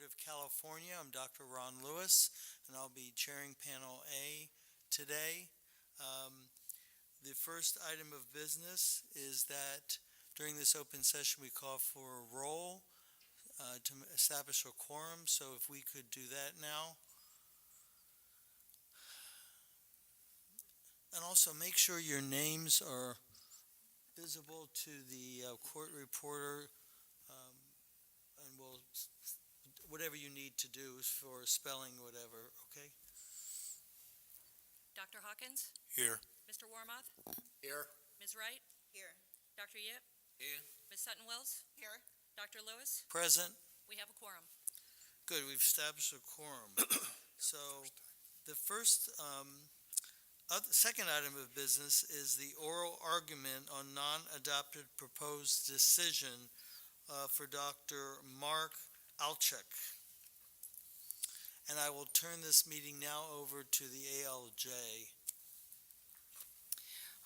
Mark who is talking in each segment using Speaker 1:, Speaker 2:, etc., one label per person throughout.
Speaker 1: of California. I'm Dr. Ron Lewis, and I'll be chairing Panel A today. The first item of business is that during this open session we call for a roll to establish a quorum, so if we could do that now. And also make sure your names are visible to the court reporter, and we'll, whatever you need to do for spelling, whatever, okay?
Speaker 2: Dr. Hawkins?
Speaker 3: Here.
Speaker 2: Mr. Warmoth?
Speaker 3: Here.
Speaker 2: Ms. Wright?
Speaker 4: Here.
Speaker 2: Dr. Yip?
Speaker 3: Here.
Speaker 2: Ms. Sutton-Wells?
Speaker 4: Here.
Speaker 2: Dr. Lewis?
Speaker 1: Present.
Speaker 2: We have a quorum.
Speaker 1: Good, we've established a quorum. So the first, second item of business is the oral argument on non-adopted proposed decision for Dr. Mark ALTCHEK. And I will turn this meeting now over to the ALJ.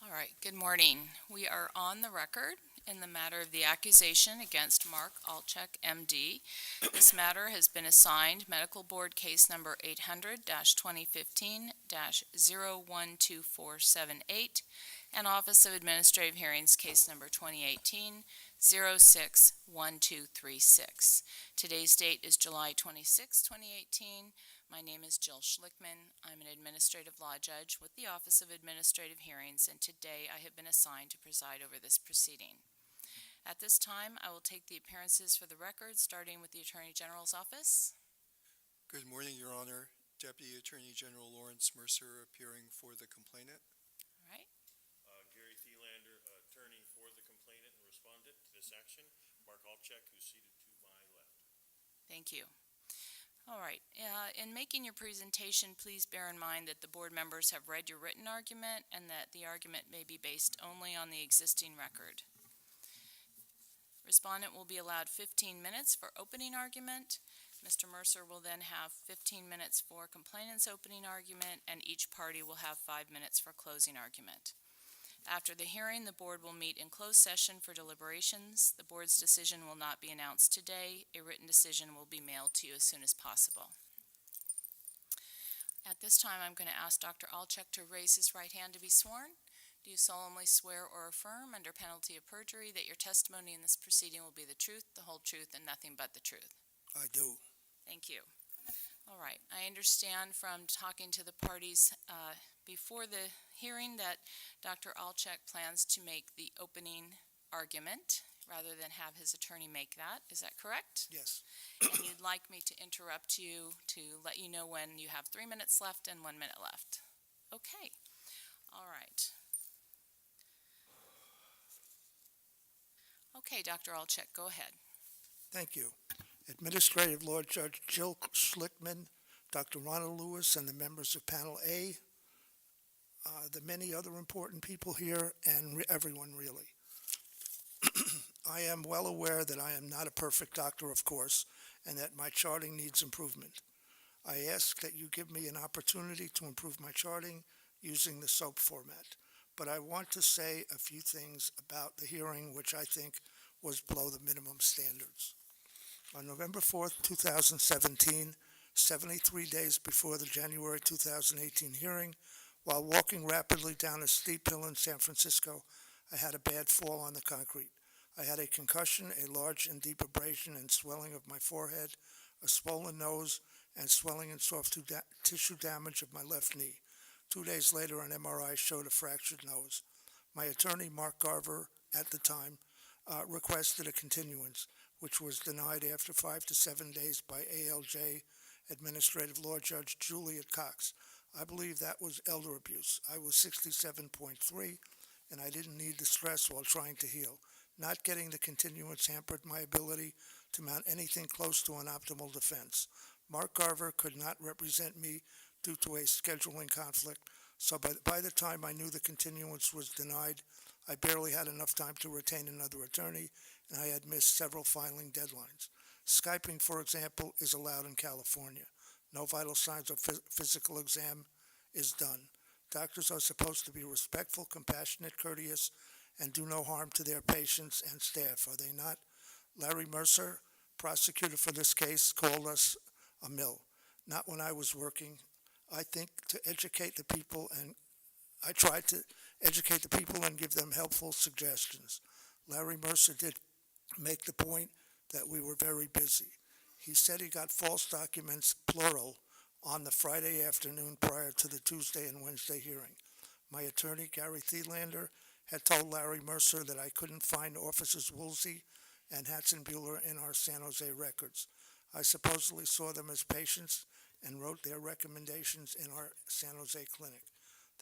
Speaker 5: All right, good morning. We are on the record in the matter of the accusation against Mark ALTCHEK, MD. This matter has been assigned Medical Board Case Number 800-2015-012478 and Office of Administrative Hearings Case Number 2018-06-1236. Today's date is July 26, 2018. My name is Jill Schlickman. I'm an administrative law judge with the Office of Administrative Hearings, and today I have been assigned to preside over this proceeding. At this time, I will take the appearances for the record, starting with the Attorney General's office.
Speaker 3: Good morning, Your Honor. Deputy Attorney General Lawrence Mercer appearing for the complainant.
Speaker 5: All right.
Speaker 6: Gary Thielander, attorney for the complainant and respondent to this action. Mark ALTCHEK, who's seated to my left.
Speaker 5: Thank you. All right. In making your presentation, please bear in mind that the board members have read your written argument and that the argument may be based only on the existing record. Respondent will be allowed 15 minutes for opening argument. Mr. Mercer will then have 15 minutes for complainant's opening argument, and each party will have 5 minutes for closing argument. After the hearing, the board will meet in closed session for deliberations. The board's decision will not be announced today. A written decision will be mailed to you as soon as possible. At this time, I'm going to ask Dr. ALTCHEK to raise his right hand to be sworn. Do you solemnly swear or affirm under penalty of perjury that your testimony in this proceeding will be the truth, the whole truth, and nothing but the truth?
Speaker 3: I do.
Speaker 5: Thank you. All right. I understand from talking to the parties before the hearing that Dr. ALTCHEK plans to make the opening argument rather than have his attorney make that. Is that correct?
Speaker 3: Yes.
Speaker 5: And you'd like me to interrupt you to let you know when you have 3 minutes left and 1 minute left. Okay. All right. Okay, Dr. ALTCHEK, go ahead.
Speaker 7: Thank you. Administrative Law Judge Jill Schlickman, Dr. Ronald Lewis, and the members of Panel A, the many other important people here, and everyone really. I am well aware that I am not a perfect doctor, of course, and that my charting needs improvement. I ask that you give me an opportunity to improve my charting using the SOAP format. But I want to say a few things about the hearing, which I think was below the minimum standards. On November 4th, 2017, 73 days before the January 2018 hearing, while walking rapidly down a steep hill in San Francisco, I had a bad fall on the concrete. I had a concussion, a large and deep abrasion and swelling of my forehead, a swollen nose, and swelling and soft tissue damage of my left knee. 2 days later, an MRI showed a fractured nose. My attorney, Mark Garver, at the time, requested a continuance, which was denied after 5 to 7 days by ALJ Administrative Law Judge Juliet Cox. I believe that was elder abuse. I was 67.3, and I didn't need the stress while trying to heal. Not getting the continuance hampered my ability to mount anything close to an optimal defense. Mark Garver could not represent me due to a scheduling conflict, so by the time I knew the continuance was denied, I barely had enough time to retain another attorney, and I had missed several filing deadlines. Skyping, for example, is allowed in California. No vital signs of physical exam is done. Doctors are supposed to be respectful, compassionate, courteous, and do no harm to their patients and staff, are they not? Larry Mercer, prosecutor for this case called us a mill. Not when I was working. I think to educate the people, and I tried to educate the people and give them helpful suggestions. Larry Mercer did make the point that we were very busy. He said he got false documents, plural, on the Friday afternoon prior to the Tuesday and Wednesday hearing. My attorney, Gary Thielander, had told Larry Mercer that I couldn't find Officers Woolsey and Hatzenbuehler in our San Jose records. I supposedly saw them as patients and wrote their recommendations in our San Jose clinic.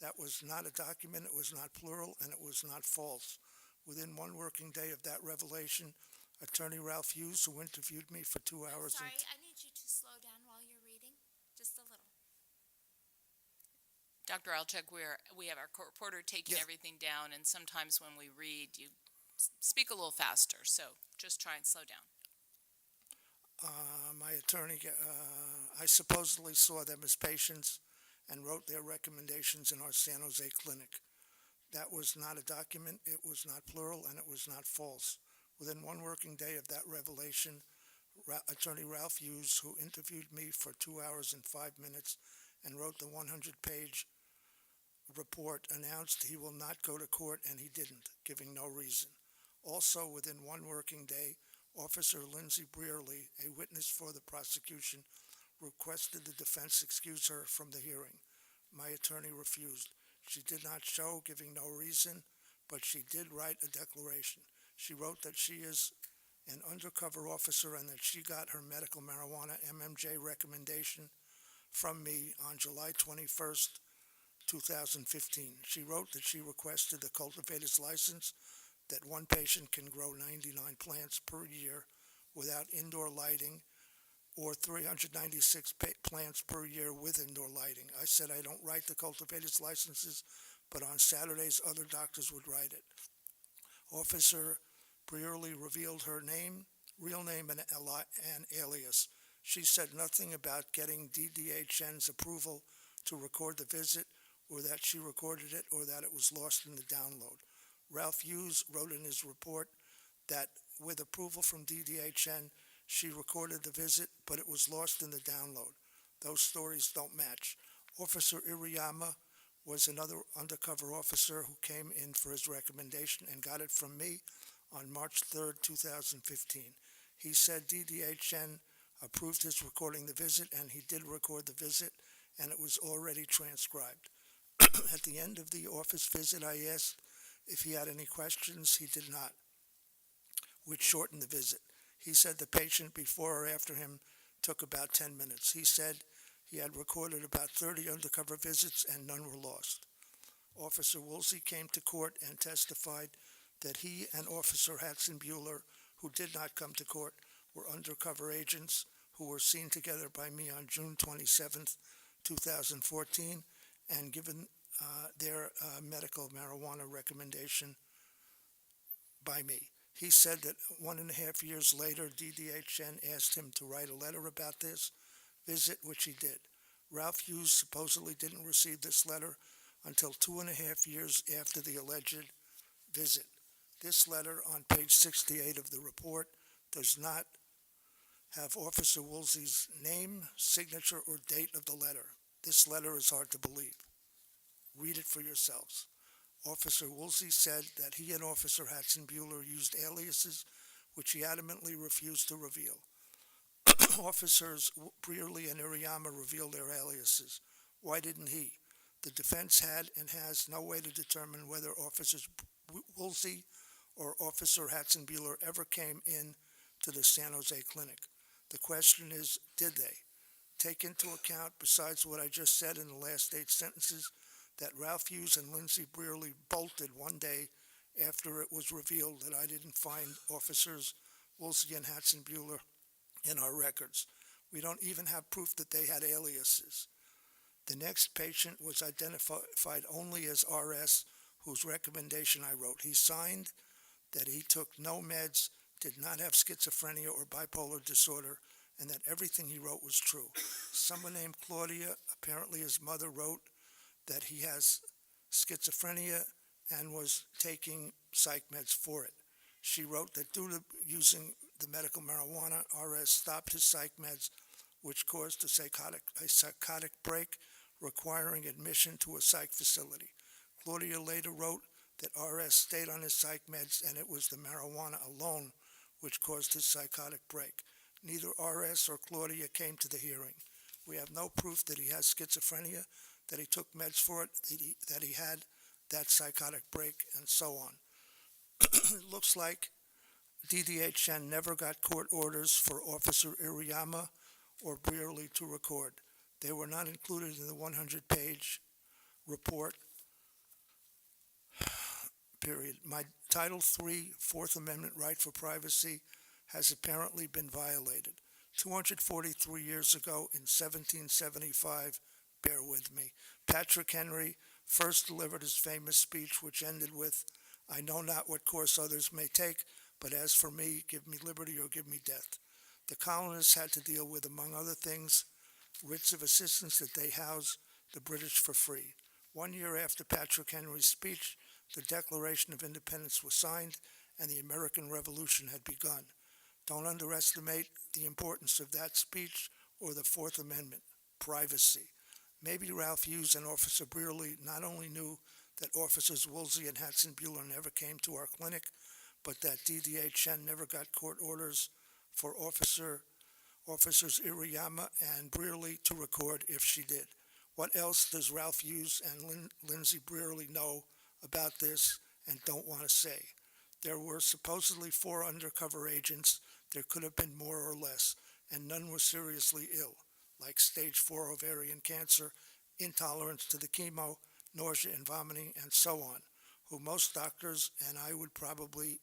Speaker 7: That was not a document, it was not plural, and it was not false. Within one working day of that revelation, Attorney Ralph Hughes, who interviewed me for 2 hours...
Speaker 4: Sorry, I need you to slow down while you're reading, just a little.
Speaker 5: Dr. ALTCHEK, we have our reporter taking
Speaker 7: Yeah.
Speaker 5: everything down, and sometimes when we read, you speak a little faster, so just try and slow down.
Speaker 7: My attorney, I supposedly saw them as patients and wrote their recommendations in our San Jose clinic. That was not a document, it was not plural, and it was not false. Within one working day of that revelation, Attorney Ralph Hughes, who interviewed me for 2 hours and 5 minutes and wrote the 100-page report, announced he will not go to court, and he didn't, giving no reason. Also, within one working day, Officer Lindsay Brearley, a witness for the prosecution, requested the defense excuse her from the hearing. My attorney refused. She did not show, giving no reason, but she did write a declaration. She wrote that she is an undercover officer and that she got her medical marijuana MMJ recommendation from me on July 21st, 2015. She wrote that she requested the cultivator's license, that one patient can grow 99 plants per year without indoor lighting, or 396 plants per year with indoor lighting. I said I don't write the cultivator's licenses, but on Saturdays other doctors would write it. Officer Brearley revealed her name, real name, and alias. She said nothing about getting DDHN's approval to record the visit, or that she recorded it, or that it was lost in the download. Ralph Hughes wrote in his report that with approval from DDHN, she recorded the visit, but it was lost in the download. Those stories don't match. Officer Iriyama was another undercover officer who came in for his recommendation and got it from me on March 3rd, 2015. He said DDHN approved his recording the visit, and he did record the visit, and it was already transcribed. At the end of the office visit, I asked if he had any questions. He did not, which shortened the visit. He said the patient before or after him took about 10 minutes. He said he had recorded about 30 undercover visits and none were lost. Officer Woolsey came to court and testified that he and Officer Hatzenbuehler, who did not come to court, were undercover agents who were seen together by me on June 27th, 2014, and given their medical marijuana recommendation by me. He said that 1.5 years later, DDHN asked him to write a letter about this visit, which he did. Ralph Hughes supposedly didn't receive this letter until 2.5 years after the alleged visit. This letter on page 68 of the report does not have Officer Woolsey's name, signature, or date of the letter. This letter is hard to believe. Read it for yourselves. Officer Woolsey said that he and Officer Hatzenbuehler used aliases which he adamantly refused to reveal. Officers Brearley and Iriyama revealed their aliases. Why didn't he? The defense had and has no way to determine whether Officers Woolsey or Officer Hatzenbuehler ever came in to the San Jose clinic. The question is, did they? Take into account, besides what I just said in the last 8 sentences, that Ralph Hughes and Lindsay Brearley bolted one day after it was revealed that I didn't find Officers Woolsey and Hatzenbuehler in our records. We don't even have proof that they had aliases. The next patient was identified only as RS, whose recommendation I wrote. He signed that he took no meds, did not have schizophrenia or bipolar disorder, and that everything he wrote was true. Someone named Claudia, apparently his mother, wrote that he has schizophrenia and was taking psych meds for it. She wrote that due to using the medical marijuana, RS stopped his psych meds, which caused a psychotic break requiring admission to a psych facility. Claudia later wrote that RS stayed on his psych meds and it was the marijuana alone which caused his psychotic break. Neither RS or Claudia came to the hearing. We have no proof that he has schizophrenia, that he took meds for it, that he had that psychotic break, and so on. It looks like DDHN never got court orders for Officer Iriyama or Brearley to record. They were not included in the 100-page report, period. My Title III, Fourth Amendment right for privacy has apparently been violated. 243 years ago in 1775, bear with me, Patrick Henry first delivered his famous speech, which ended with, "I know not what course others may take, but as for me, give me liberty or give me death." The colonists had to deal with, among other things, writs of assistance that they housed the British for free. 1 year after Patrick Henry's speech, the Declaration of Independence was signed and the American Revolution had begun. Don't underestimate the importance of that speech or the Fourth Amendment, privacy. Maybe Ralph Hughes and Officer Brearley not only knew that Officers Woolsey and Hatzenbuehler never came to our clinic, but that DDHN never got court orders for Officers Iriyama and Brearley to record if she did. What else does Ralph Hughes and Lindsay Brearley know about this and don't want to say? There were supposedly 4 undercover agents. There could have been more or less, and none were seriously ill, like stage 4 ovarian cancer, intolerance to the chemo, nausea and vomiting, and so on, who most doctors and I would probably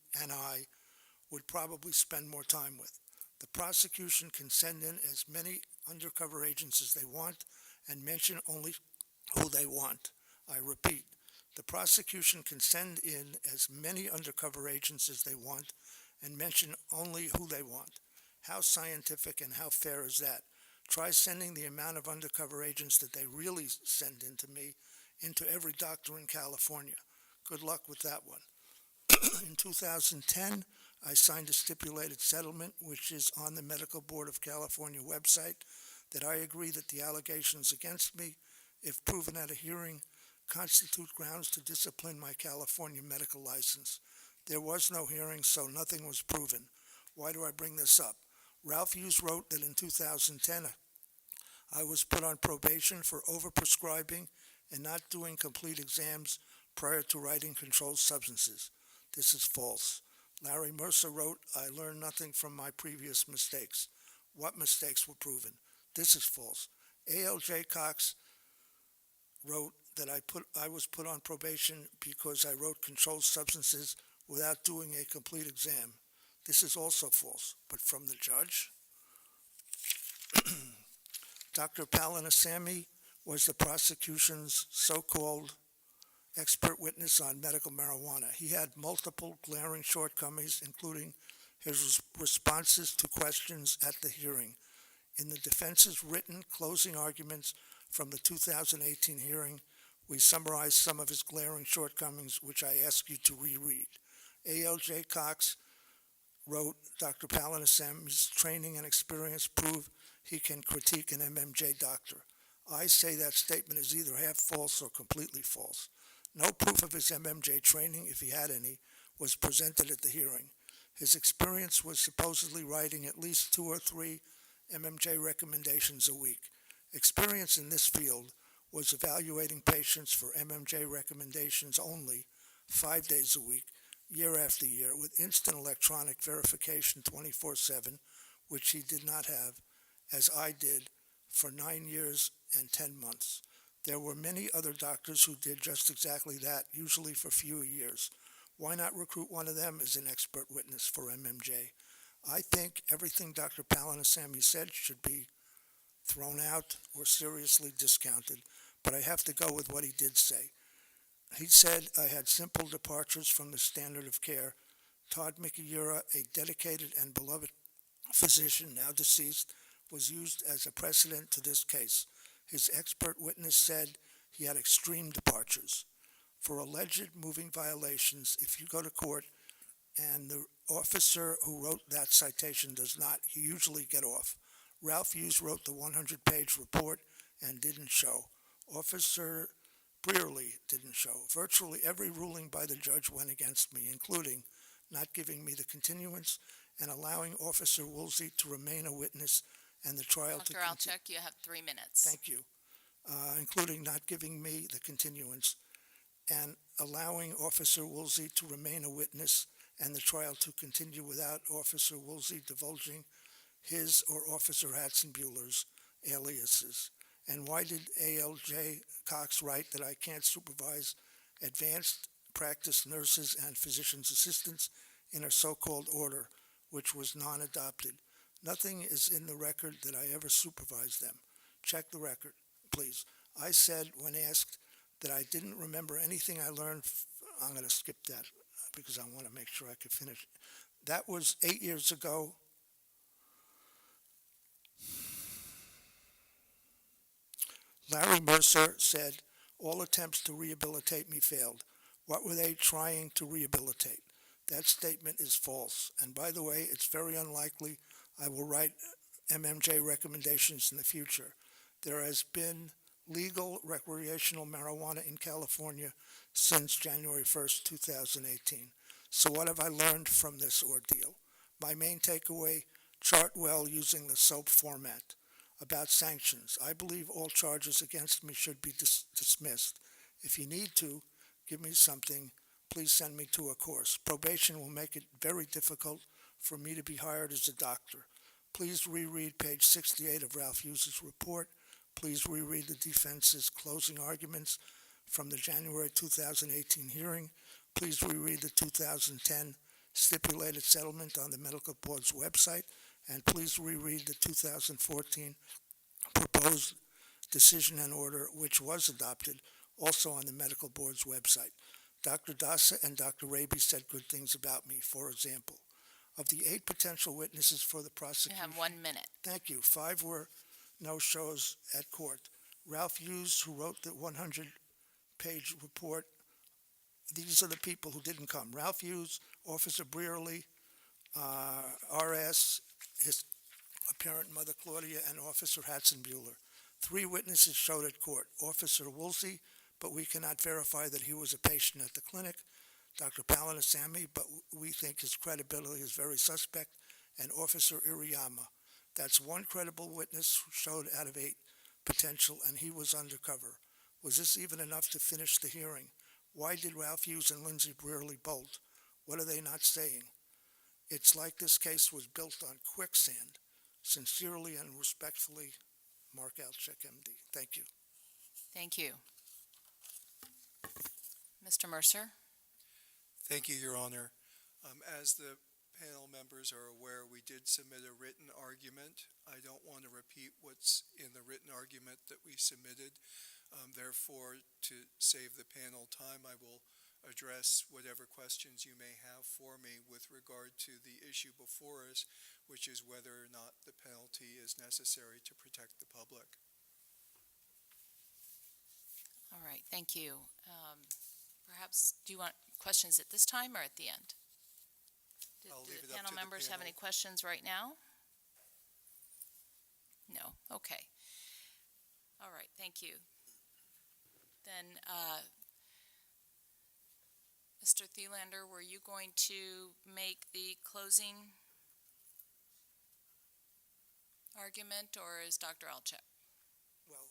Speaker 7: spend more time with. The prosecution can send in as many undercover agents as they want and mention only who they want. I repeat, the prosecution can send in as many undercover agents as they want and mention only who they want. How scientific and how fair is that? Try sending the amount of undercover agents that they really send into me into every doctor in California. Good luck with that one. In 2010, I signed a stipulated settlement, which is on the Medical Board of California website, that I agree that the allegations against me, if proven at a hearing, constitute grounds to discipline my California medical license. There was no hearing, so nothing was proven. Why do I bring this up? Ralph Hughes wrote that in 2010, I was put on probation for overprescribing and not doing complete exams prior to writing controlled substances. This is false. Larry Mercer wrote, I learned nothing from my previous mistakes. What mistakes were proven? This is false. ALTCHEK wrote that I was put on probation because I wrote controlled substances without doing a complete exam. This is also false, but from the judge. Dr. Palanasamy was the prosecution's so-called expert witness on medical marijuana. He had multiple glaring shortcomings, including his responses to questions at the hearing. In the defense's written closing arguments from the 2018 hearing, we summarized some of his glaring shortcomings, which I ask you to reread. ALTCHEK wrote, Dr. Palanasamy's training and experience prove he can critique an MMJ doctor. I say that statement is either half false or completely false. No proof of his MMJ training, if he had any, was presented at the hearing. His experience was supposedly writing at least 2 or 3 MMJ recommendations a week. Experience in this field was evaluating patients for MMJ recommendations only 5 days a week, year after year, with instant electronic verification 24/7, which he did not have, as I did, for 9 years and 10 months. There were many other doctors who did just exactly that, usually for fewer years. Why not recruit one of them as an expert witness for MMJ? I think everything Dr. Palanasamy said should be thrown out or seriously discounted, but I have to go with what he did say. He said I had simple departures from the standard of care. Todd Mikiura, a dedicated and beloved physician, now deceased, was used as a precedent to this case. His expert witness said he had extreme departures. For alleged moving violations, if you go to court and the officer who wrote that citation does not usually get off. Ralph Hughes wrote the 100-page report and didn't show. Officer Brearley didn't show. Virtually every ruling by the judge went against me, including not giving me the continuance and allowing Officer Woolsey to remain a witness and the trial to
Speaker 5: Dr.
Speaker 7: continue.
Speaker 5: ALTCHEK, you have 3 minutes.
Speaker 7: Thank you. Including not giving me the continuance and allowing Officer Woolsey to remain a witness and the trial to continue without Officer Woolsey divulging his or Officer Hatzenbuehler's aliases. And why did ALJ Cox write that I can't supervise advanced practice nurses and physician's assistants in a so-called order, which was non-adopted? Nothing is in the record that I ever supervised them. Check the record, please. I said when asked that I didn't remember anything I learned. I'm going to skip that because I want to make sure I can finish. That was 8 years ago. Larry Mercer said, all attempts to rehabilitate me failed. What were they trying to rehabilitate? That statement is false. And by the way, it's very unlikely I will write MMJ recommendations in the future. There has been legal recreational marijuana in California since January 1st, 2018. So what have I learned from this ordeal? My main takeaway, chart well using the SOAP format. About sanctions, I believe all charges against me should be dismissed. If you need to, give me something, please send me to a course. Probation will make it very difficult for me to be hired as a doctor. Please reread page 68 of Ralph Hughes' report. Please reread the defense's closing arguments from the January 2018 hearing. Please reread the 2010 stipulated settlement on the medical board's website. And please reread the 2014 proposed decision and order, which was adopted, also on the medical board's website. Dr. Dasa and Dr. Raby said good things about me. For example, of the 8 potential witnesses for the
Speaker 5: You
Speaker 7: prosecution,
Speaker 5: have 1 minute.
Speaker 7: thank you, 5 were no-shows at court. Ralph Hughes, who wrote the 100-page report, these are the people who didn't come. Ralph Hughes, Officer Brearley, R.S., his apparent mother Claudia, and Officer Hatzenbuehler. 3 witnesses showed at court. Officer Woolsey, but we cannot verify that he was a patient at the clinic. Dr. Palanasamy, but we think his credibility is very suspect. And Officer Iriyama. That's 1 credible witness who showed out of 8 potential, and he was undercover. Was this even enough to finish the hearing? Why did Ralph Hughes and Lindsay Brearley bolt? What are they not saying? It's like this case was built on quicksand. Sincerely and respectfully, Mark ALTCHEK, MD. Thank you.
Speaker 5: Thank you. Mr. Mercer?
Speaker 3: Thank you, Your Honor. As the panel members are aware, we did submit a written argument. I don't want to repeat what's in the written argument that we submitted. Therefore, to save the panel time, I will address whatever questions you may have for me with regard to the issue before us, which is whether or not the penalty is necessary to protect the public.
Speaker 5: All right, thank you. Perhaps, do you want questions at this time or at the end?
Speaker 3: I'll
Speaker 5: Do
Speaker 3: leave it
Speaker 5: the
Speaker 3: up
Speaker 5: panel
Speaker 3: to the
Speaker 5: members have any
Speaker 3: panel.
Speaker 5: questions right now? No, okay. All right, thank you. Then, Mr. Thielander, were you going to make the closing argument, or is Dr. ALTCHEK?
Speaker 7: Well,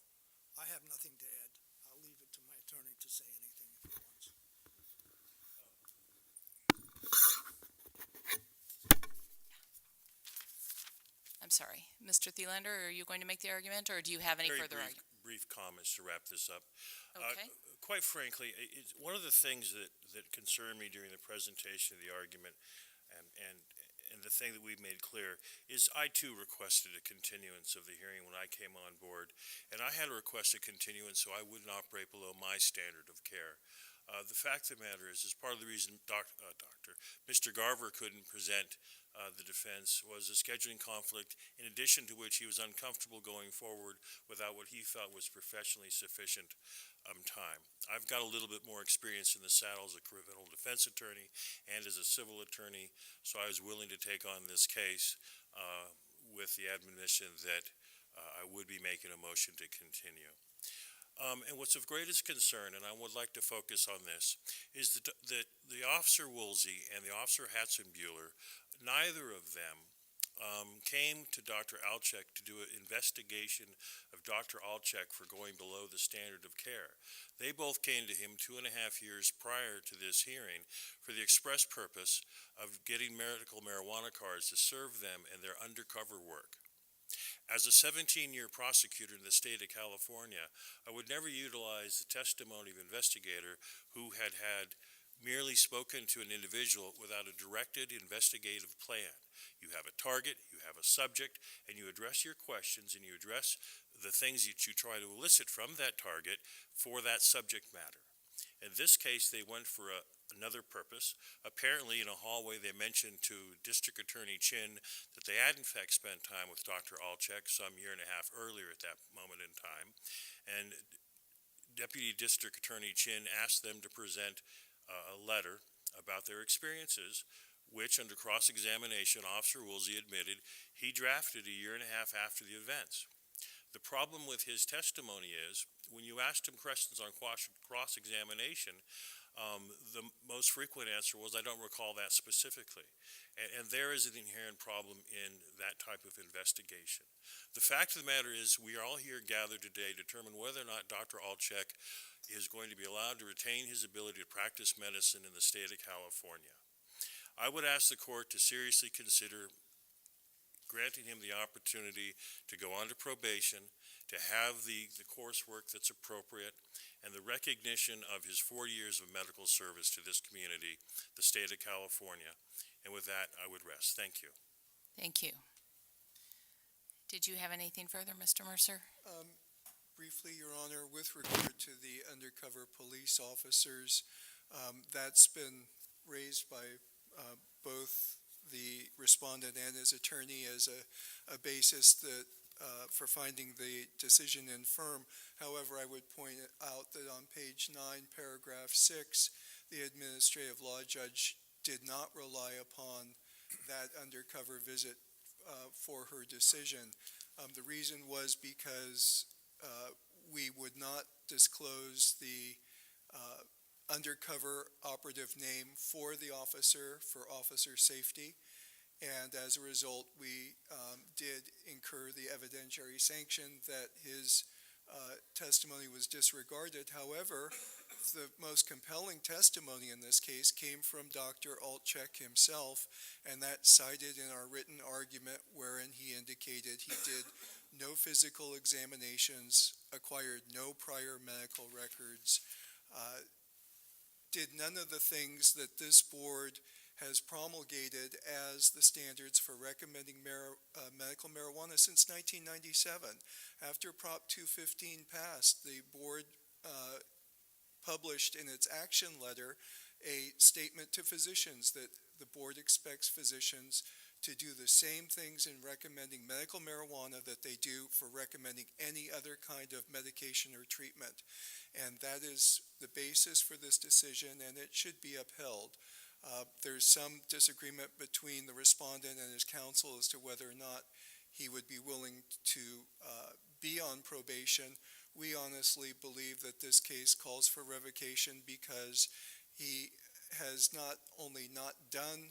Speaker 7: I have nothing to add. I'll leave it to my attorney to say anything if he wants.
Speaker 5: I'm sorry. Mr. Thielander, are you going to make the argument, or do you have any
Speaker 6: Very
Speaker 5: further argument?
Speaker 6: brief comments to wrap this up.
Speaker 5: Okay.
Speaker 6: Quite frankly, it's one of the things that concerned me during the presentation of the argument, and the thing that we've made clear is I too requested a continuance of the hearing when I came on board, and I had to request a continuance so I wouldn't operate below my standard of care. The fact of the matter is part of the reason Mr. Garver couldn't present the defense was a scheduling conflict, in addition to which he was uncomfortable going forward without what he felt was professionally sufficient time. I've got a little bit more experience in the saddle as a criminal defense attorney and as a civil attorney, so I was willing to take on this case with the admonition that I would be making a motion to continue. And what's of greatest concern, and I would like to focus on this, is that the Officer Woolsey and the Officer Hatzenbuehler, neither of them came to Dr. ALTCHEK to do an investigation of Dr. ALTCHEK for going below the standard of care. They both came to him 2.5 years prior to this hearing for the express purpose of getting medical marijuana cards to serve them in their undercover work. As a 17-year prosecutor in the state of California, I would never utilize the testimony of an investigator who had merely spoken to an individual without a directed investigative plan. You have a target, you have a subject, and you address your questions and you address the things that you try to elicit from that target for that subject matter. In this case, they went for another purpose. Apparently, in a hallway, they mentioned to District Attorney Chin that they had, in fact, spent time with Dr. ALTCHEK some 1.5 years earlier at that moment in time. And Deputy District Attorney Chin asked them to present a letter about their experiences, which, under cross-examination, Officer Woolsey admitted he drafted 1.5 years after the events. The problem with his testimony is, when you asked him questions on cross-examination, the most frequent answer was, I don't recall that specifically. And there is an inherent problem in that type of investigation. The fact of the matter is, we are all here gathered today to determine whether or not Dr. ALTCHEK is going to be allowed to retain his ability to practice medicine in the state of California. I would ask the court to seriously consider granting him the opportunity to go on to probation, to have the coursework that's appropriate, and the recognition of his 4 years of medical service to this community, the state of California. And with that, I would rest. Thank you.
Speaker 5: Thank you. Did you have anything further, Mr. Mercer?
Speaker 3: Briefly, Your Honor, with regard to the undercover police officers, that's been raised by both the respondent and his attorney as a basis that for finding the decision infirm. However, I would point out that on page 9, paragraph 6, the administrative law judge did not rely upon that undercover visit for her decision. The reason was because we would not disclose the undercover operative name for the officer for officer safety, and as a result we did incur the evidentiary sanction that his testimony was disregarded. However, the most compelling testimony in this case came from Dr. ALTCHEK himself, and that's cited in our written argument, wherein he indicated he did no physical examinations, acquired no prior medical records, did none of the things that this board has promulgated as the standards for recommending medical marijuana since 1997. After Prop 215 passed, the board published in its action letter a statement to physicians that the board expects physicians to do the same things in recommending medical marijuana that they do for recommending any other kind of medication or treatment. And that is the basis for this decision, and it should be upheld. There's some disagreement between the respondent and his counsel as to whether or not he would be willing to be on probation. We honestly believe that this case calls for revocation because he has not only not done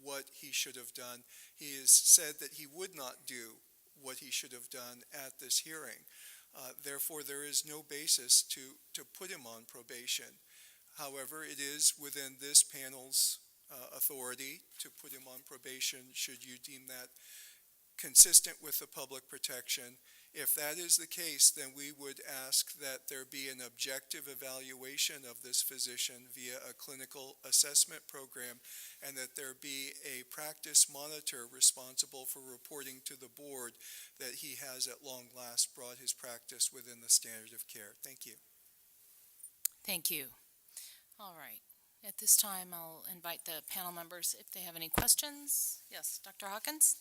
Speaker 3: what he should have done, he has said that he would not do what he should have done at this hearing. Therefore, there is no basis to put him on probation. However, it is within this panel's authority to put him on probation should you deem that consistent with the public protection. If that is the case, then we would ask that there be an objective evaluation of this physician via a clinical assessment program, and that there be a practice monitor responsible for reporting to the board that he has at long last brought his practice within the standard of care. Thank you.
Speaker 5: Thank you. All right. At this time, I'll invite the panel members if they have any questions. Yes, Dr. Hawkins?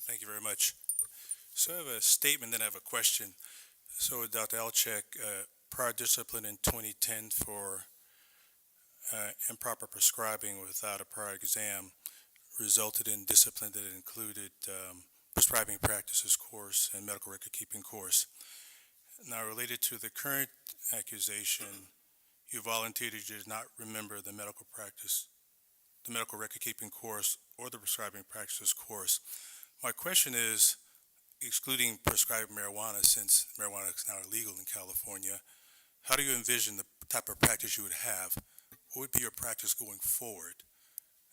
Speaker 8: Thank you very much. So I have a statement, then I have a question. So Dr. ALTCHEK, prior discipline in 2010 for improper prescribing without a prior exam resulted in discipline that included prescribing practices course and medical record keeping course. Now, related to the current accusation, you volunteered you did not remember the medical practice, the medical record keeping course, or the prescribing practices course. My question is, excluding prescribed marijuana, since marijuana is now illegal in California, how do you envision the type of practice you would have? What would be your practice going forward?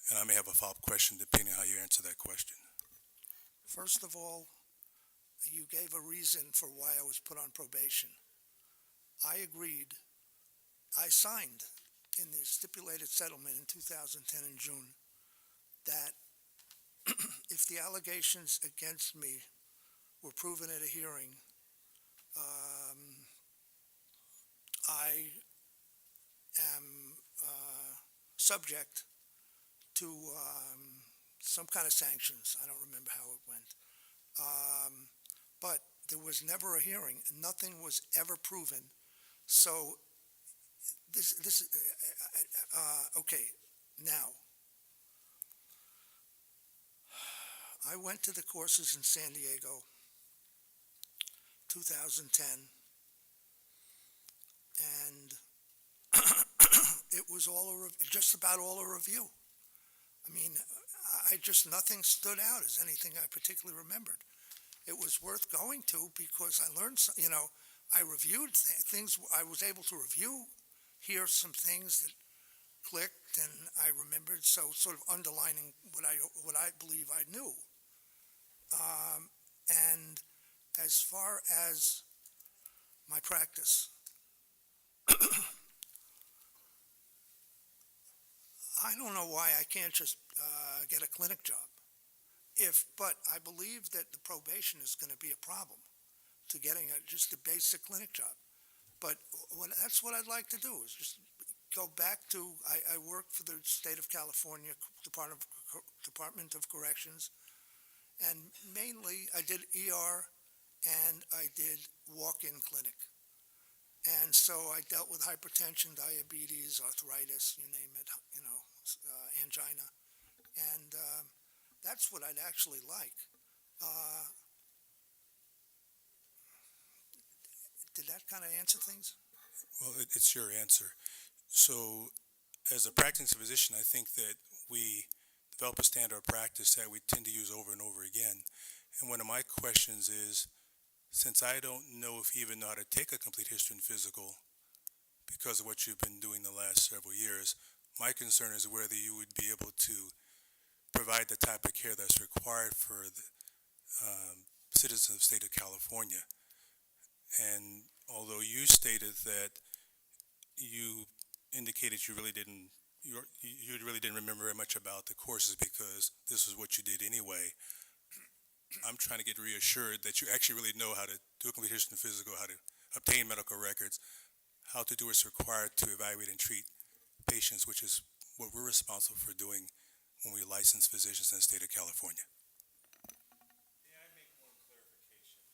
Speaker 8: And I may have a follow-up question depending on how you answer that question.
Speaker 7: First of all, you gave a reason for why I was put on probation. I agreed. I signed in the stipulated settlement in 2010 in June that if the allegations against me were proven at a hearing, I am subject to some kind of sanctions. I don't remember how it went. But there was never a hearing. Nothing was ever proven. So okay, now, I went to the courses in San Diego, 2010, and it was just about all a review. I mean, nothing stood out as anything I particularly remembered. It was worth going to because I learned, I reviewed things. I was able to hear some things that clicked, and I remembered. So, sort of underlining what I believe I knew. And as far as my practice, I don't know why I can't just get a clinic job. But I believe that the probation is going to be a problem to getting just a basic clinic job. But that's what I'd like to do, is just go back to, I work for the state of California Department of Corrections, and mainly I did ER and I did walk-in clinic. And so I dealt with hypertension, diabetes, arthritis, you name it, angina. And that's what I'd actually like. Did that kind of answer things?
Speaker 8: Well, it's your answer. So, as a practicing physician, I think that we develop a standard of practice that we tend to use over and over again. And one of my questions is, since I don't know if you even know how to take a complete history and physical because of what you've been doing the last several years, my concern is whether you would be able to provide the type of care that's required for the citizens of the state of California. And although you stated that you indicated you really didn't remember very much about the courses because this is what you did anyway, I'm trying to get reassured that you actually really know how to do a complete history and physical, how to obtain medical records, how to do what's required to evaluate and treat patients, which is what we're responsible for doing when we license physicians in the state of California.
Speaker 6: May I make one clarification?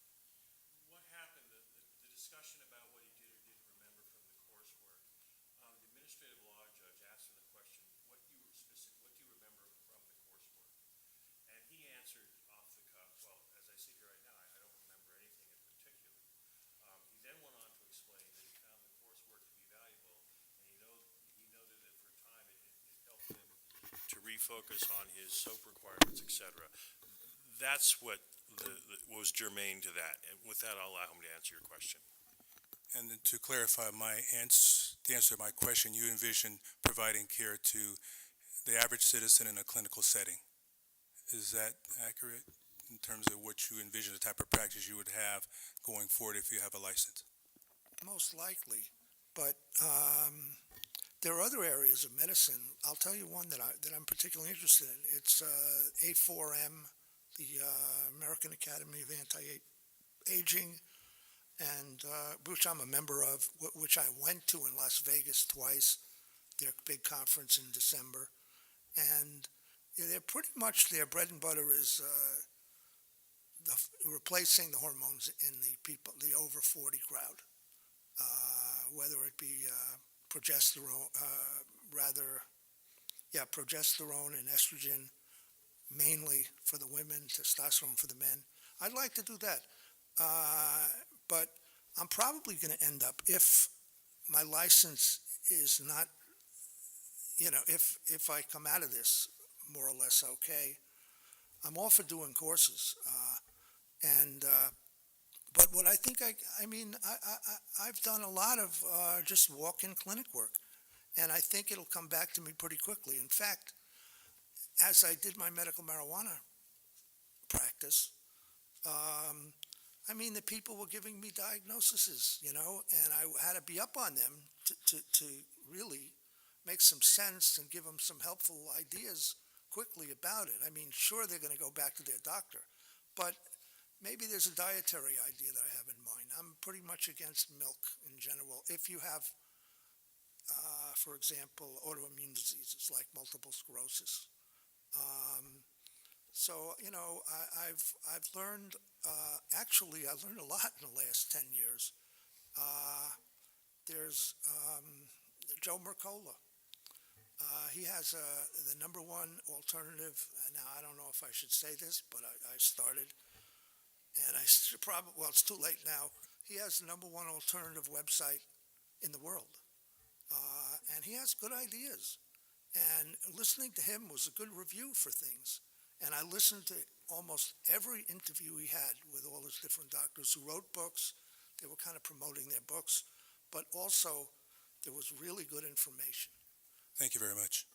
Speaker 6: What happened, the discussion about what he did or didn't remember from the coursework, the administrative law judge asked him the question, what do you remember from the coursework? And he answered off the cuff, well, as I sit here right now, I don't remember anything in particular. He then went on to explain that he found the coursework to be valuable, and he noted that for a time it helped him to refocus on his SOAP requirements, etc. That's what was germane to that. And with that, I'll allow him to answer your question.
Speaker 8: And then to clarify the answer to my question, you envision providing care to the average citizen in a clinical setting. Is that accurate in terms of what you envision, the type of practice you would have going forward if you have a license?
Speaker 7: Most likely, but there are other areas of medicine. I'll tell you one that I'm particularly interested in. It's A4M, the American Academy of Anti-Aging, and which I'm a member of, which I went to in Las Vegas twice, their big conference in December. And they're pretty much, their bread and butter is replacing the hormones in the people, the over 40 crowd, whether it be progesterone, progesterone and estrogen, mainly for the women, testosterone for the men. I'd like to do that. But I'm probably going to end up, if my license is not, if I come out of this more or less okay, I'm all for doing courses. But what I think I've done a lot of just walk-in clinic work, and I think it'll come back to me pretty quickly. In fact, as I did my medical marijuana practice, the people were giving me diagnoses, and I had to be up on them to really make some sense and give them some helpful ideas quickly about it. Sure, they're going to go back to their doctor, but maybe there's a dietary idea that I have in mind. I'm pretty much against milk in general. If you have, for example, autoimmune diseases like multiple sclerosis. I've learned, actually, I learned a lot in the last 10 years. There's Joe Mercola. He has the number one alternative. Now, I don't know if I should say this, but I started, and I should probably, well, it's too late now. He has the number one alternative website in the world, and he has good ideas. And listening to him was a good review for things. And I listened to almost every interview he had with all his different doctors who wrote books. They were kind of promoting their books, but also there was really good information.
Speaker 8: Thank you very much.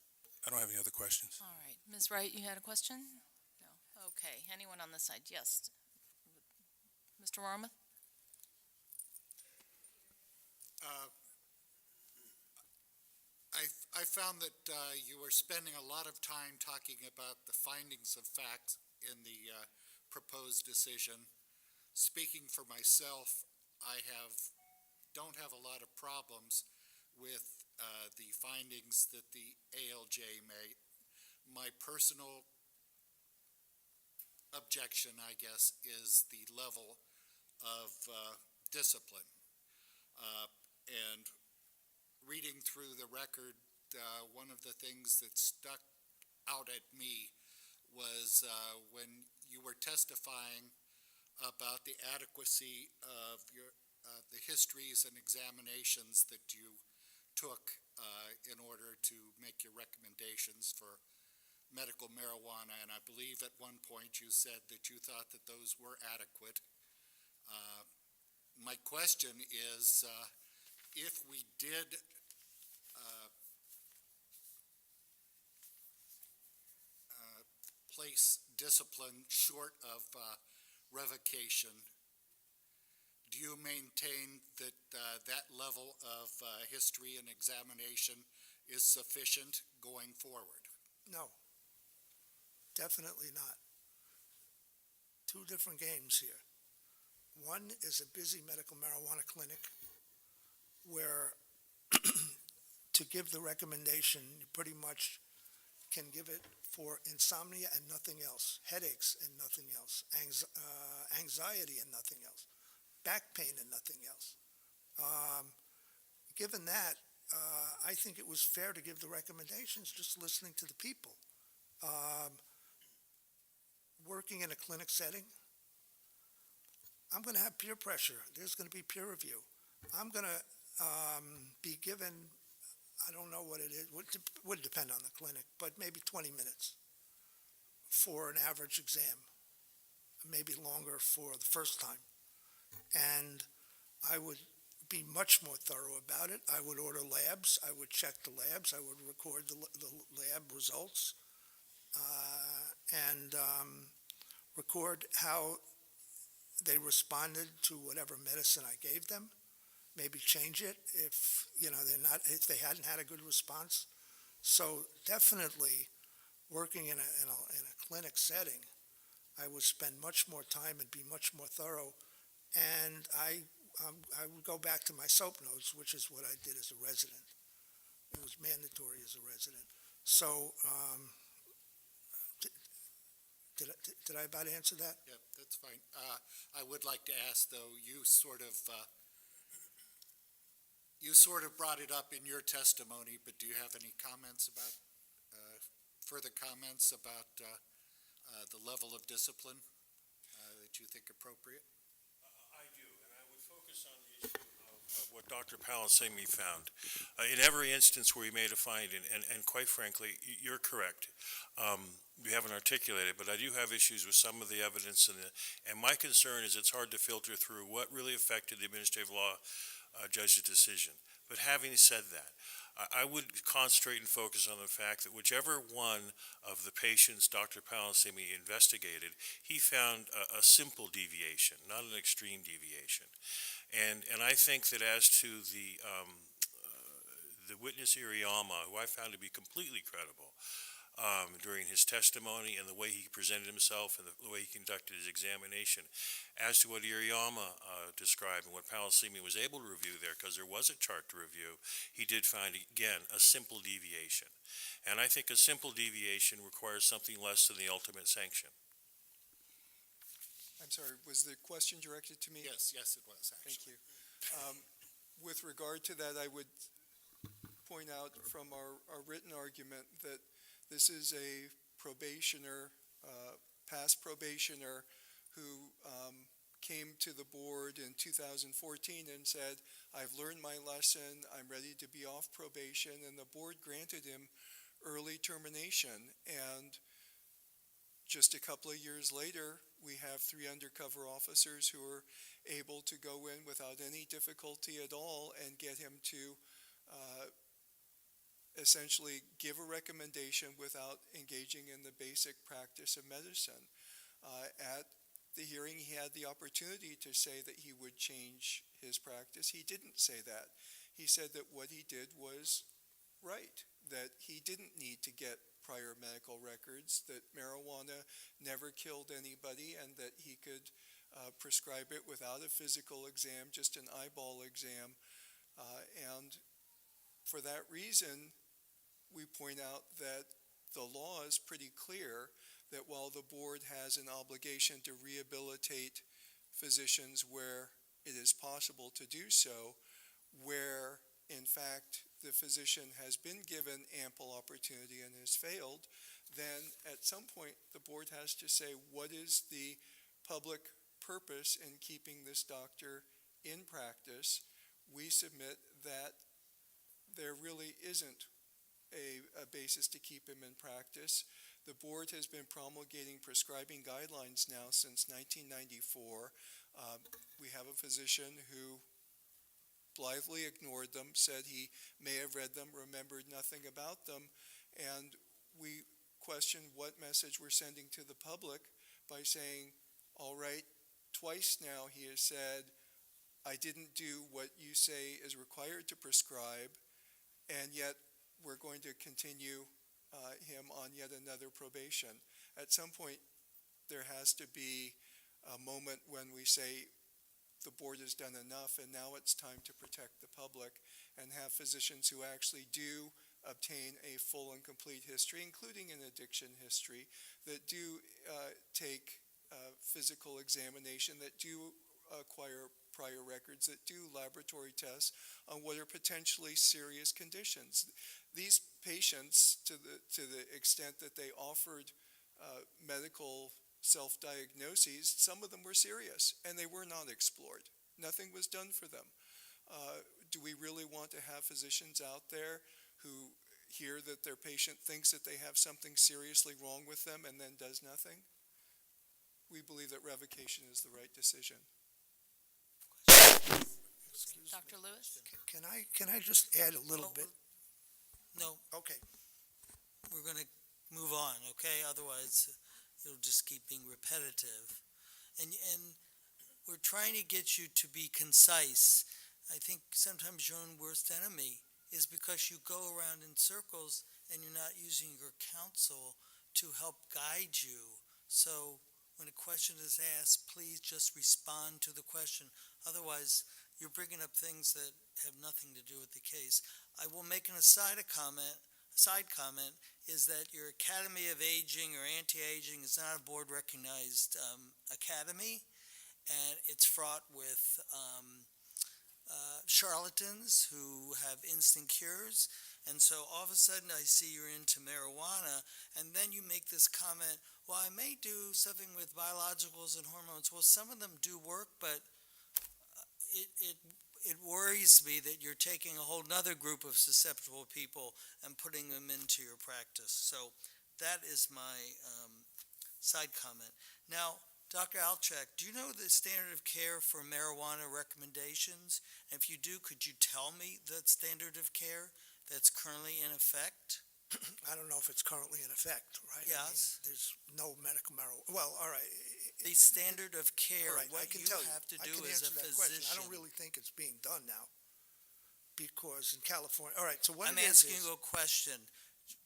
Speaker 8: I don't have any other questions.
Speaker 5: All right. Ms. Wright, you had a question? No. Okay. Anyone on this side? Yes. Mr. Wormuth?
Speaker 9: I found that you were spending a lot of time talking about the findings of fact in the proposed decision. Speaking for myself, I don't have a lot of problems with the findings that the ALJ made. My personal objection, I guess, is the level of discipline. And reading through the record, one of the things that stuck out at me was when you were testifying about the adequacy of the histories and examinations that you took in order to make your recommendations for medical marijuana, and I believe at one point you said that you thought that those were adequate. My question is, if we did place discipline short of revocation, do you maintain that that level of history and examination is sufficient going forward?
Speaker 7: No, definitely not. Two different games here. One is a busy medical marijuana clinic where to give the recommendation, you pretty much can give it for insomnia and nothing else, headaches and nothing else, anxiety and nothing else, back pain and nothing else. Given that, I think it was fair to give the recommendations just listening to the people. Working in a clinic setting, I'm going to have peer pressure. There's going to be peer review. I'm going to be given, I don't know what it is, would depend on the clinic, but maybe 20 minutes for an average exam, maybe longer for the first time. And I would be much more thorough about it. I would order labs. I would check the labs. I would record the lab results and record how they responded to whatever medicine I gave them. Maybe change it if if they hadn't had a good response. So definitely, working in a clinic setting, I would spend much more time and be much more thorough. And I would go back to my soap notes, which is what I did as a resident. It was mandatory as a resident. So, did I about answer that?
Speaker 9: Yep, that's fine. I would like to ask, though, you sort of brought it up in your testimony, but do you have any comments about, further comments about the level of discipline that you think appropriate?
Speaker 6: I do, and I would focus on the issue of what Dr. Palasimi found. In every instance where he made a finding, and quite frankly, you're correct. We haven't articulated, but I do have issues with some of the evidence, and my concern is it's hard to filter through what really affected the administrative law judge's decision. But having said that, I would concentrate and focus on the fact that whichever one of the patients Dr. Palasimi investigated, he found a simple deviation, not an extreme deviation. And I think that as to the witness Iriyama, who I found to be completely credible during his testimony and the way he presented himself and the way he conducted his examination, as to what Iriyama described and what Palasimi was able to review there, because there was a chart to review, he did find, again, a simple deviation. And I think a simple deviation requires something less than the ultimate sanction.
Speaker 3: I'm sorry, was the question directed to me?
Speaker 9: Yes, it was,
Speaker 3: Thank
Speaker 9: actually.
Speaker 3: you. With regard to that, I would point out from our written argument that this is a probationer, past probationer, who came to the board in 2014 and said, I've learned my lesson, I'm ready to be off probation, and the board granted him early termination. And just a couple of years later, we have 3 undercover officers who are able to go in without any difficulty at all and get him to essentially give a recommendation without engaging in the basic practice of medicine. At the hearing, he had the opportunity to say that he would change his practice. He didn't say that. He said that what he did was right, that he didn't need to get prior medical records, that marijuana never killed anybody, and that he could prescribe it without a physical exam, just an eyeball exam. And for that reason, we point out that the law is pretty clear that while the board has an obligation to rehabilitate physicians where it is possible to do so, where in fact the physician has been given ample opportunity and has failed, then at some point the board has to say, what is the public purpose in keeping this doctor in practice? We submit that there really isn't a basis to keep him in practice. The board has been promulgating prescribing guidelines now since 1994. We have a physician who blithely ignored them, said he may have read them, remembered nothing about them, and we question what message we're sending to the public by saying, all right, twice now he has said, I didn't do what you say is required to prescribe, and yet we're going to continue him on yet another probation. At some point, there has to be a moment when we say the board has done enough and now it's time to protect the public and have physicians who actually do obtain a full and complete history, including an addiction history, that do take physical examination, that do acquire prior records, that do laboratory tests on what are potentially serious conditions. These patients, to the extent that they offered medical self-diagnoses, some of them were serious and they were not explored. Nothing was done for them. Do we really want to have physicians out there who hear that their patient thinks that they have something seriously wrong with them and then does nothing? We believe that revocation is the right decision.
Speaker 5: Dr. Lewis?
Speaker 7: Can I just add a little bit?
Speaker 1: No,
Speaker 7: Okay.
Speaker 1: we're going to move on, okay? Otherwise, it'll just keep being repetitive. And we're trying to get you to be concise. I think sometimes your own worst enemy is because you go around in circles and you're not using your counsel to help guide you. So when a question is asked, please just respond to the question. Otherwise, you're bringing up things that have nothing to do with the case. I will make an side comment is that your Academy of Aging or Anti-Aging is not a board-recognized academy, and it's fraught with charlatans who have instant cures. And so all of a sudden I see you're into marijuana, and then you make this comment, well, I may do something with biologicals and hormones. Well, some of them do work, but it worries me that you're taking a whole nother group of susceptible people and putting them into your practice. So that is my side comment. Now, Dr. ALTCHEK, do you know the standard of care for marijuana recommendations? And if you do, could you tell me the standard of care that's currently in effect?
Speaker 7: I don't know if it's currently in effect, right?
Speaker 1: Yes.
Speaker 7: There's no medical marijuana. Well, all right.
Speaker 1: The standard of care,
Speaker 7: All right, I
Speaker 1: what
Speaker 7: can
Speaker 1: you
Speaker 7: tell
Speaker 1: have to
Speaker 7: I
Speaker 1: do
Speaker 7: can
Speaker 1: as a
Speaker 7: answer that question.
Speaker 1: physician.
Speaker 7: I don't really think it's being done now, because in California, all right, so what
Speaker 1: I'm
Speaker 7: it is
Speaker 1: asking you a question.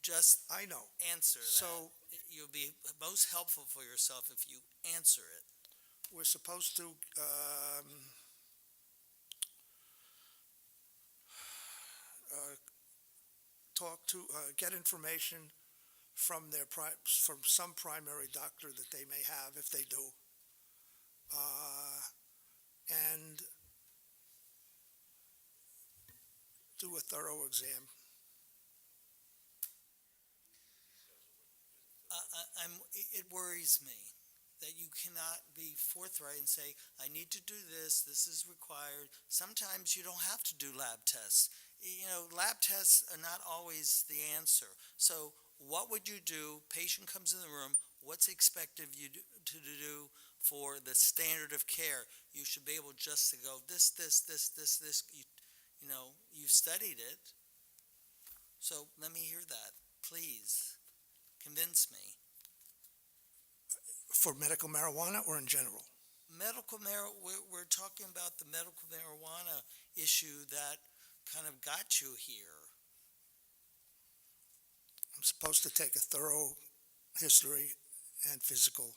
Speaker 1: Just
Speaker 7: I know.
Speaker 1: answer that.
Speaker 7: So
Speaker 1: You'll be most helpful for yourself if you answer it.
Speaker 7: we're supposed to get information from from some primary doctor that they may have, if they do, and do a thorough exam.
Speaker 1: It worries me that you cannot be forthright and say, I need to do this, this is required. Sometimes you don't have to do lab tests. You know, lab tests are not always the answer. So what would you do? Patient comes in the room, what's expected of you to do for the standard of care? You should be able just to go, this. You know, you've studied it. So let me hear that, please. Convince me.
Speaker 7: For medical marijuana or in general?
Speaker 1: We're talking about the medical marijuana issue that kind of got you here.
Speaker 7: I'm supposed to take a thorough history and physical,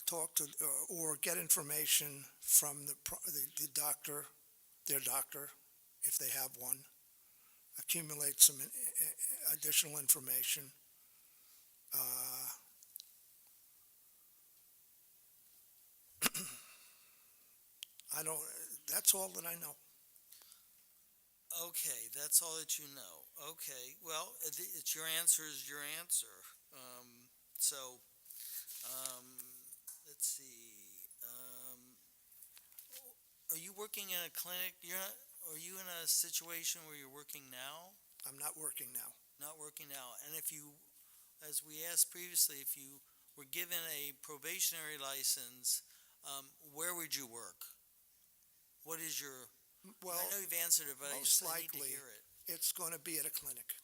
Speaker 7: talk to or get information from the doctor, their doctor, if they have one, accumulate some additional information. That's all that I know.
Speaker 1: Okay, that's all that you know. Okay, well, it's your answer is your answer. Let's see. Are you working in a clinic? Are you in a situation where you're working now?
Speaker 7: I'm not working now.
Speaker 1: Not working now. And if you, as we asked previously, if you were given a probationary license, where would you work? What is your...
Speaker 7: Well,
Speaker 1: I know you've answered it, but I need to hear it.
Speaker 7: It's going to be at a clinic.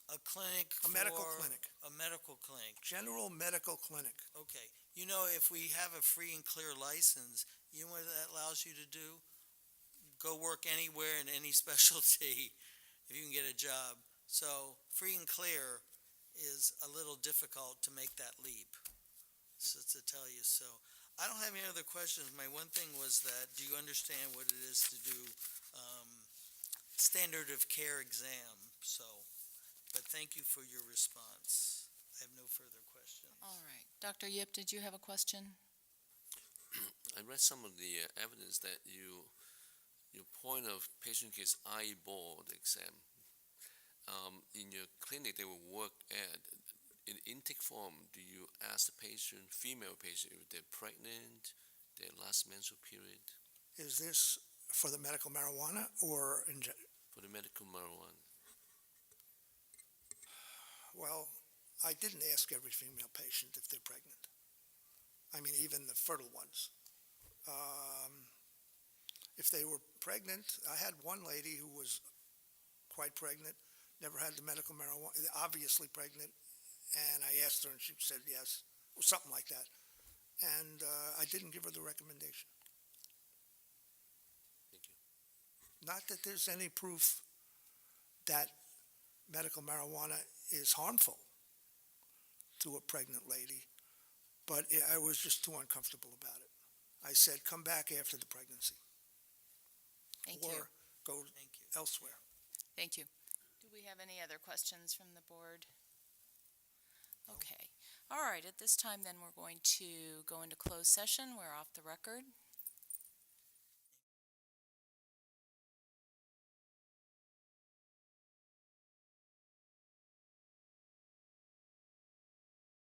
Speaker 1: A clinic
Speaker 7: A medical clinic.
Speaker 1: A medical clinic.
Speaker 7: General medical clinic.
Speaker 1: Okay. You know, if we have a free and clear license, you know what that allows you to do? Go work anywhere in any specialty if you can get a job. So free and clear is a little difficult to make that leap, so to tell you. So I don't have any other questions. My one thing was that, do you understand what it is to do standard of care exam? So, but thank you for your response. I have no further questions.
Speaker 5: All right. Dr. Yip, did you have a question?
Speaker 10: I read some of the evidence that your point of patient case eyeball exam. In your clinic, they will work at in intake form. Do you ask the patient, female patient, if they're pregnant, their last menstrual period?
Speaker 7: Is this for the medical marijuana or
Speaker 10: For the medical marijuana.
Speaker 7: Well, I didn't ask every female patient if they're pregnant. I mean, even the fertile ones. If they were pregnant, I had one lady who was quite pregnant, never had the medical marijuana, obviously pregnant, and I asked her and she said yes, or something like that. And I didn't give her the recommendation.
Speaker 10: Thank you.
Speaker 7: Not that there's any proof that medical marijuana is harmful to a pregnant lady, but I was just too uncomfortable about it. I said, come back after the pregnancy.
Speaker 5: Thank you.
Speaker 7: Or go
Speaker 1: Thank you.
Speaker 7: elsewhere.
Speaker 5: Thank you. Do we have any other questions from the board?
Speaker 1: No.
Speaker 5: Okay. All right, at this time then we're going to go into closed session. We're off the record.